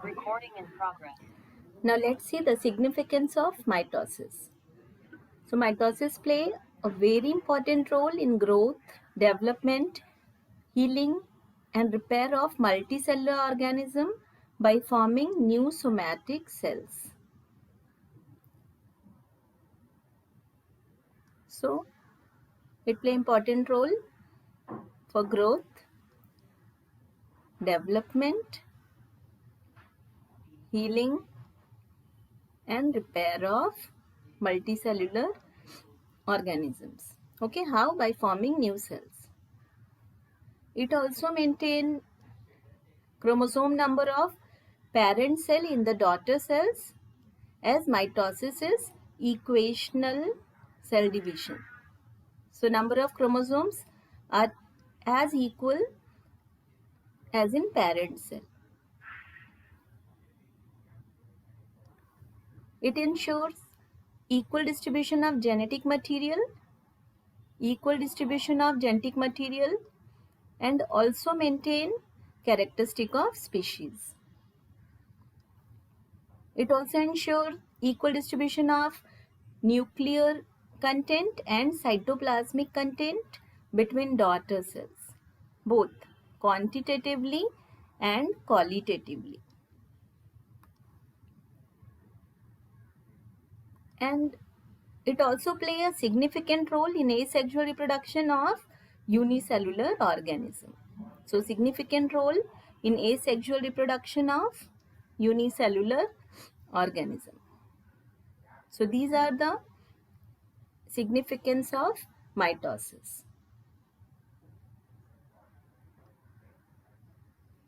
Recording in progress. Now let's see the significance of mitosis. So mitosis play a very important role in growth, development, healing and repair of multicellular organism by forming new somatic cells. So it play important role for growth, development, healing and repair of multicellular organisms. Okay, how? By forming new cells. It also maintain chromosome number of parent cell in the daughter cells, as mitosis is equational cell division. So number of chromosomes are as equal as in parent cell. It ensures equal distribution of genetic material, and also maintain characteristic of species. It also ensures equal distribution of nuclear content and cytoplasmic content between daughter cells, both quantitatively and qualitatively. And it also play a significant role in asexual reproduction of unicellular organism. So significant role in asexual reproduction of unicellular organism. So these are the significance of mitosis.